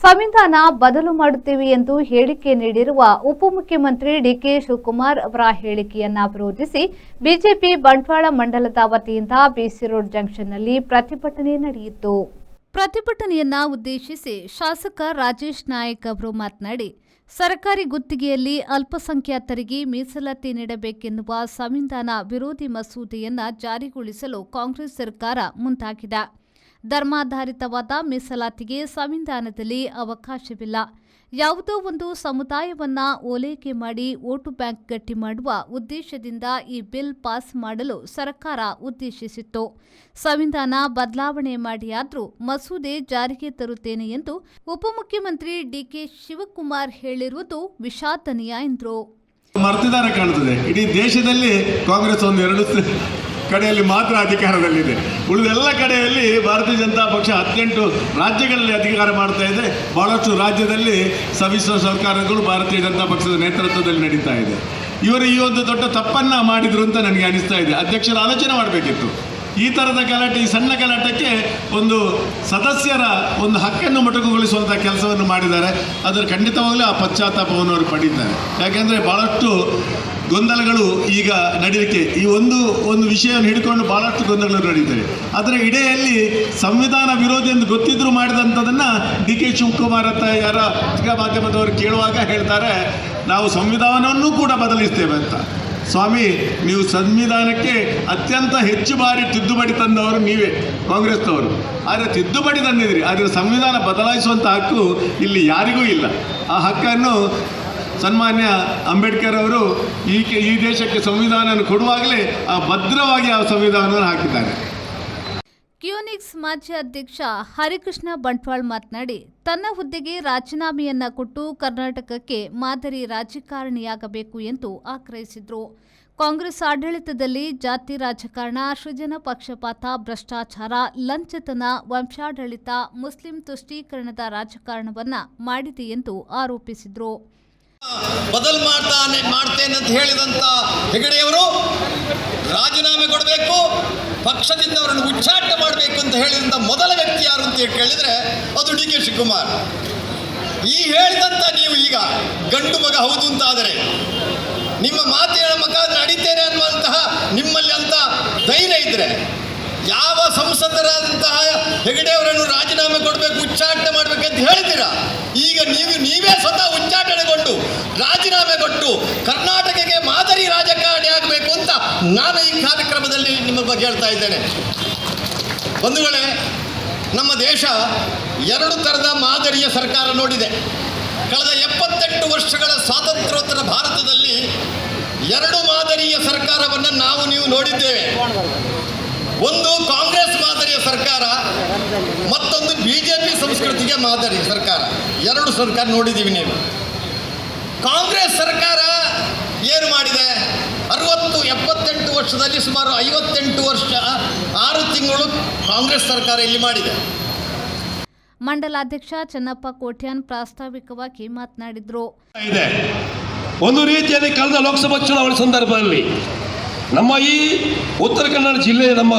ಸಂವಿಧಾನ ಬದಲು ಮಾಡುತ್ತೇವೆ ಎಂದು ಹೇಳಿಕೆ ನೀಡಿರುವ ಉಪಮುಖ್ಯಮಂತ್ರಿ ಡಿಕೆ ಶಿವಕುಮಾರ್ ಅವರ ಹೇಳಿಕೆಯನ್ನ ವಿರೋಧಿಸಿ ಬಿಜೆಪಿ ಬಂಟ್ವಾಳ ಮಂಡಲದ ವತಿಯಿಂದ ಬಿಸಿ ರೋಡ್ ಜಂಕ್ಷನ್ನಲ್ಲಿ ಪ್ರತಿಭಟನೆ ನಡೆಯಿತು. ಪ್ರತಿಭಟನೆಯನ್ನ ಉದ್ದೇಶಿಸಿ ಶಾಸಕ ರಾಜೇಶ್ ನಾಯಕ್ ಅವರು ಮಾತನಾಡಿ, ಸರ್ಕಾರಿ ಗುತ್ತಿಗೆಯಲ್ಲಿ ಅಲ್ಪಸಂಖ್ಯಾತರಿಗೆ ಮೀಸಲಾತಿ ನೀಡಬೇಕೆನ್ನುವ ಸಂವಿಧಾನ ವಿರೋಧಿ ಮಸೂದೆಯನ್ನ ಜಾರಿಗೊಳಿಸಲು ಕಾಂಗ್ರೆಸ್ ಸರ್ಕಾರ ಮುಂದಾಗಿದೆ. ಧರ್ಮಾಧಾರಿತವಾದ ಮೀಸಲಾತಿಗೆ ಸಂವಿಧಾನದಲ್ಲಿ ಅವಕಾಶವಿಲ್ಲ. ಯಾವುದೋ ಒಂದು ಸಮುದಾಯವನ್ನ ಓಲೈಕೆ ಮಾಡಿ ವೋಟು ಬ್ಯಾಂಕ್ ಗಟ್ಟಿ ಮಾಡುವ ಉದ್ದೇಶದಿಂದ ಈ ಬಿಲ್ ಪಾಸ್ ಮಾಡಲು ಸರ್ಕಾರ ಉದ್ದೇಶಿಸಿತ್ತು. ಸಂವಿಧಾನ ಬದಲಾವಣೆ ಮಾಡಿಯಾದರೂ ಮಸೂದೆ ಜಾರಿಗೆ ತರುತ್ತೇನೆ ಎಂದು ಉಪಮುಖ್ಯಮಂತ್ರಿ ಡಿಕೆ ಶಿವಕುಮಾರ್ ಹೇಳಿರುವುದು ವಿಷಾದನೀಯ ಎಂದರು. ಮರ್ತಿದಾರ ಕಾಣುತ್ತದೆ. ಇಡೀ ದೇಶದಲ್ಲಿ ಕಾಂಗ್ರೆಸ್ ಎರಡು ಕಡೆಯಲ್ಲಿ ಮಾತ್ರ ಅಧಿಕಾರದಲ್ಲಿದೆ. ಉಳಿದೆಲ್ಲ ಕಡೆಯಲ್ಲಿ ಭಾರತೀಯ ಜನತಾ ಪಕ್ಷ 18 ರಾಜ್ಯಗಳಲ್ಲಿ ಅಧಿಕಾರ ಮಾಡ್ತಾ ಇದೆ. ಬಹಳಷ್ಟು ರಾಜ್ಯದಲ್ಲಿ ಸಮ್ಮಿಶ್ರ ಸರ್ಕಾರಗಳು ಭಾರತೀಯ ಜನತಾ ಪಕ್ಷದ ನೇತೃತ್ವದಲ್ಲಿ ನಡೀತಾ ಇದೆ. ಇವರು ಈ ಒಂದು ದೊಡ್ಡ ತಪ್ಪನ್ನ ಮಾಡಿದ್ರು ಅಂತ ನನಗೆ ಅನಿಸ್ತಾ ಇದೆ. ಅಧ್ಯಕ್ಷರು ಆಲೋಚನೆ ಮಾಡಬೇಕಿತ್ತು. ಈ ಥರದ ಗಲಾಟೆ, ಈ ಸಣ್ಣ ಗಲಾಟೆಗೆ ಒಂದು ಸದಸ್ಯರ ಒಂದು ಹಕ್ಕನ್ನು ಮೊಟಕುಗೊಳಿಸುವಂಥ ಕೆಲಸವನ್ನು ಮಾಡಿದ್ದಾರೆ. ಅದರ ಖಂಡಿತವಾಗಲೂ ಆ ಪಶ್ಚಾತ್ತಾಪವನ್ನು ಅವರು ಪಡೀತಾರೆ. ಯಾಕೆಂದರೆ ಭಾಳಷ್ಟು ಗೊಂದಲಗಳು ಈಗ ನಡೀಲಿಕ್ಕೆ ಈ ಒಂದು ವಿಷಯವನ್ನು ಹಿಡ್ಕೊಂಡು ಭಾಳಷ್ಟು ಗೊಂದಲಗಳು ನಡೀತವೆ. ಅದರ ಇಡೆಯಲ್ಲಿ ಸಂವಿಧಾನ ವಿರೋಧಿ ಎಂದು ಗೊತ್ತಿದ್ದರೂ ಮಾಡಿದಂಥದ್ದನ್ನು ಡಿ ಕೆ ಶಿವಕುಮಾರ್ ಅಂತ ಯಾರ ಪತ್ರಿಕಾ ಮಾಧ್ಯಮದವರು ಕೇಳುವಾಗ ಹೇಳ್ತಾರೆ, ನಾವು ಸಂವಿಧಾನವನ್ನು ಕೂಡ ಬದಲಿಸ್ತೇವೆ ಅಂತ. ಸ್ವಾಮಿ, ನೀವು ಸಂವಿಧಾನಕ್ಕೆ ಅತ್ಯಂತ ಹೆಚ್ಚು ಬಾರಿ ತಿದ್ದುಪಡಿ ತಂದವರು ನೀವೇ, ಕಾಂಗ್ರೆಸ್ನವರು. ಆದರೆ ತಿದ್ದುಪಡಿ ತಂದಿದ್ದೀರಿ, ಆದರೆ ಸಂವಿಧಾನ ಬದಲಾಯಿಸುವಂಥ ಹಕ್ಕು ಇಲ್ಲಿ ಯಾರಿಗೂ ಇಲ್ಲ. ಆ ಹಕ್ಕನ್ನು ಸನ್ಮಾನ್ಯ ಅಂಬೇಡ್ಕರ್ ಅವರು ಈ ದೇಶಕ್ಕೆ ಸಂವಿಧಾನ ಕೊಡುವಾಗಲೇ ಆ ಭದ್ರವಾಗಿ ಆ ಸಂವಿಧಾನವನ್ನು ಹಾಕಿದ್ದಾರೆ. ಕ್ಯೂನಿಕ್ಸ್ ಮಾಜಿ ಅಧ್ಯಕ್ಷ ಹರಿಕೃಷ್ಣ ಬಂಟ್ವಾಳ್ ಮಾತನಾಡಿ, ತನ್ನ ಹುದ್ದೆಗೆ ರಾಜೀನಾಮೆಯನ್ನ ಕೊಟ್ಟು ಕರ್ನಾಟಕಕ್ಕೆ ಮಾದರಿ ರಾಜಕಾರಣಿಯಾಗಬೇಕು ಎಂದು ಆಗ್ರಹಿಸಿದರು. ಕಾಂಗ್ರೆಸ್ ಆಡಳಿತದಲ್ಲಿ ಜಾತಿ ರಾಜಕಾರಣ, ಸೃಜನ ಪಕ್ಷಪಾತ, ಭ್ರಷ್ಟಾಚಾರ, ಲಂಚತನ, ವಂಶಾಡಳಿತ, ಮುಸ್ಲಿಂ ತುಷ್ಟೀಕರಣದ ರಾಜಕಾರಣವನ್ನ ಮಾಡಿದೆ ಎಂದು ಆರೋಪಿಸಿದರು. ಬದಲು ಮಾಡ್ತೇನೆ ಅಂತ ಹೇಳಿದಂತ ಹೆಗಡೆಯವರು ರಾಜೀನಾಮೆ ಕೊಡಬೇಕು, ಪಕ್ಷದಿಂದ ಅವರನ್ನು ಉಚ್ಚಾಟನೆ ಮಾಡಬೇಕು ಅಂತ ಹೇಳಿದಂಥ ಮೊದಲ ವ್ಯಕ್ತಿ ಯಾರು ಅಂತ ಕೇಳಿದರೆ ಅದು ಡಿ ಕೆ ಶಿವಕುಮಾರ್. ಈ ಹೇಳಿದಂಥ ನೀವು ಈಗ ಗಂಡು ಮಗ ಹೌದು ಅಂತಾದರೆ, ನಿಮ್ಮ ಮಾತಿನ ಮಗ ನಡೀತೇನೆ ಅನ್ನುವಂತಹ ನಿಮ್ಮಲ್ಲಿ ಅಂತ ಧೈರ್ಯ ಇದ್ದರೆ, ಯಾವ ಸಂಸದರಾದಂತಹ ಹೆಗಡೆಯವರನ್ನು ರಾಜೀನಾಮೆ ಕೊಡಬೇಕು, ಉಚ್ಚಾಟನೆ ಮಾಡಬೇಕಂತ ಹೇಳ್ತೀರಾ? ಈಗ ನೀವೇ ಸ್ವತಃ ಉಚ್ಚಾಟನೆಗೊಂಡು ರಾಜೀನಾಮೆ ಕೊಟ್ಟು ಕರ್ನಾಟಕಕ್ಕೆ ಮಾದರಿ ರಾಜಕಾರಣಿ ಆಗಬೇಕು ಅಂತ ನಾನು ಈ ಕಾರ್ಯಕ್ರಮದಲ್ಲಿ ನಿಮ್ಮ ಬಗ್ಗೆ ಹೇಳ್ತಾ ಇದ್ದೇನೆ. ಬಂಧುಗಳೇ, ನಮ್ಮ ದೇಶ 2 ಥರದ ಮಾದರಿಯ ಸರ್ಕಾರ ನೋಡಿದೆ. ಕಳೆದ 78 ವರ್ಷಗಳ ಸ್ವಾತಂತ್ರ್ಯೋತ್ತರ ಭಾರತದಲ್ಲಿ 2 ಮಾದರಿಯ ಸರ್ಕಾರವನ್ನು ನೀವು ನೋಡಿದ್ದೇವೆ. ಒಂದು ಕಾಂಗ್ರೆಸ್ ಮಾದರಿಯ ಸರ್ಕಾರ, ಮತ್ತೊಂದು ಬಿಜೆಪಿ ಸಂಸ್ಕೃತಿಗೆ ಮಾದರಿಯ ಸರ್ಕಾರ. 2 ಸರ್ಕಾರ ನೋಡಿದ್ದೀವಿ ನೀವು. ಕಾಂಗ್ರೆಸ್ ಸರ್ಕಾರ ಏನು ಮಾಡಿದೆ? 78 ವರ್ಷದಲ್ಲಿ ಸುಮಾರು 58 ವರ್ಷ 6 ತಿಂಗಳು ಕಾಂಗ್ರೆಸ್ ಸರ್ಕಾರ ಇಲ್ಲಿ ಮಾಡಿದೆ. ಮಂಡಲಾಧ್ಯಕ್ಷ ಚನ್ನಪ್ಪ ಕೋಟ್ಯಾನ್ ಪ್ರಾಸ್ತಾವಿಕವಾಗಿ ಮಾತನಾಡಿದರು. ಒಂದು ರೀತಿಯಲ್ಲಿ ಕಳೆದ ಲೋಕಸಭಾ ಚುನಾವಣೆ ಸಂದರ್ಭದಲ್ಲಿ ನಮ್ಮ ಈ ಉತ್ತರ ಕನ್ನಡ ಜಿಲ್ಲೆಯ ನಮ್ಮ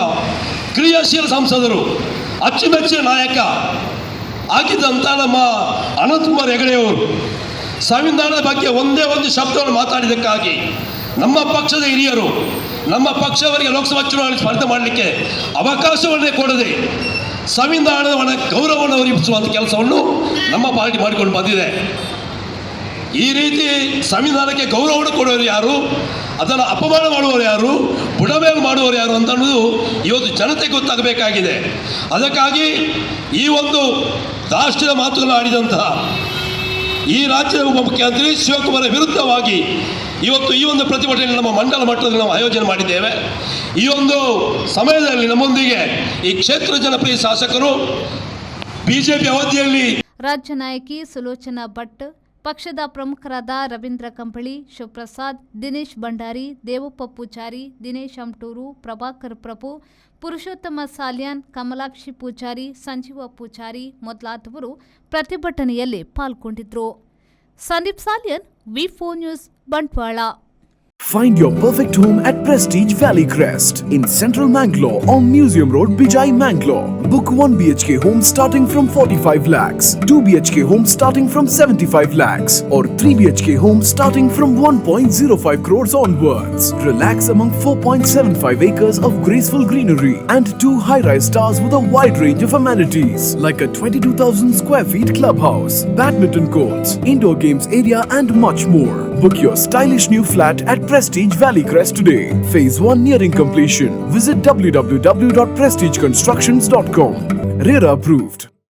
ಕ್ರಿಯಾಶೀಲ ಸಂಸದರು, ಅಚ್ಚುಮೆಚ್ಚಿನ ನಾಯಕ ಆಗಿದ್ದಂಥ ನಮ್ಮ ಅನಂತಕುಮಾರ್ ಹೆಗಡೆಯವರು ಸಂವಿಧಾನದ ಬಗ್ಗೆ ಒಂದೇ ಒಂದು ಶಬ್ದವನ್ನು ಮಾತಾಡಿದ್ದಕ್ಕಾಗಿ ನಮ್ಮ ಪಕ್ಷದ ಹಿರಿಯರು ನಮ್ಮ ಪಕ್ಷವರಿಗೆ ಲೋಕಸಭಾ ಚುನಾವಣೆ ಸ್ಪರ್ಧೆ ಮಾಡಲಿಕ್ಕೆ ಅವಕಾಶವನ್ನೇ ಕೊಡದೆ ಸಂವಿಧಾನದ ಗೌರವವನ್ನು ಒದಗಿಸುವಂಥ ಕೆಲಸವನ್ನು ನಮ್ಮ ಪಾರ್ಟಿ ಮಾಡಿಕೊಂಡು ಬಂದಿದೆ. ಈ ರೀತಿ ಸಂವಿಧಾನಕ್ಕೆ ಗೌರವವನ್ನು ಕೊಡೋರು ಯಾರು, ಅದನ್ನು ಅಪಮಾನ ಮಾಡುವವರು ಯಾರು, ಬುಡಮೇಲು ಮಾಡುವವರು ಯಾರು ಅಂತ ಅನ್ನೋದು ಇವತ್ತು ಜನತೆಗೆ ಗೊತ್ತಾಗಬೇಕಾಗಿದೆ. ಅದಕ್ಕಾಗಿ ಈ ಒಂದು ದಾಷ್ಟ್ಯದ ಮಾತುಗಳನ್ನು ಆಡಿದಂತಹ ಈ ರಾಜ್ಯದ ಉಪಮುಖ್ಯಮಂತ್ರಿ ಶಿವಕುಮಾರ್ ವಿರುದ್ಧವಾಗಿ ಇವತ್ತು ಈ ಒಂದು ಪ್ರತಿಭಟನೆ ನಮ್ಮ ಮಂಡಲ ಮಟ್ಟದಲ್ಲಿ ನಾವು ಆಯೋಜನೆ ಮಾಡಿದ್ದೇವೆ. ಈ ಒಂದು ಸಮಯದಲ್ಲಿ ನಮ್ಮೊಂದಿಗೆ ಈ ಕ್ಷೇತ್ರ ಜನಪ್ರಿಯ ಶಾಸಕರು, ಬಿಜೆಪಿ ಅವಧಿಯಲ್ಲಿ ರಾಜ್ಯ ನಾಯಕಿ ಸುಲೋಚನಾ ಭಟ್, ಪಕ್ಷದ ಪ್ರಮುಖರಾದ ರವೀಂದ್ರ ಕಂಬಳಿ, ಶಿವಪ್ರಸಾದ್, ದಿನೇಶ್ ಭಂಡಾರಿ, ದೇವಪ್ಪ ಪೂಜಾರಿ, ದಿನೇಶ್ ಅಮಟೂರು, ಪ್ರಭಾಕರ್ ಪ್ರಭು, ಪುರುಷೋತ್ತಮ ಸಾಲ್ಯಾನ್, ಕಮಲಾಕ್ಷಿ ಪೂಜಾರಿ, ಸಂಜೀವ ಪೂಜಾರಿ ಮೊದಲಾದವರು ಪ್ರತಿಭಟನೆಯಲ್ಲಿ ಪಾಲ್ಗೊಂಡಿದ್ದರು. ಸಂದೀಪ್ ಸಾಲ್ಯನ್, ವಿ4 news, Bantwal. Find your perfect home at Prestige Valley Crest in Central Mangalore on Museum Road, Bijai, Mangalore. Book 1 BHK home starting from 45 lakhs, 2 BHK home starting from 75 lakhs, or 3 BHK home starting from 1.05 crores onwards. Relax among 4.75 acres of graceful greenery and 2 high-rise towers with a wide range of amenities like a 22,000 square feet clubhouse, badminton courts, indoor games area, and much more. Book your stylish new flat at Prestige Valley Crest today. Phase 1 nearing completion. Visit www.prestigeconstructions.com. RERA approved.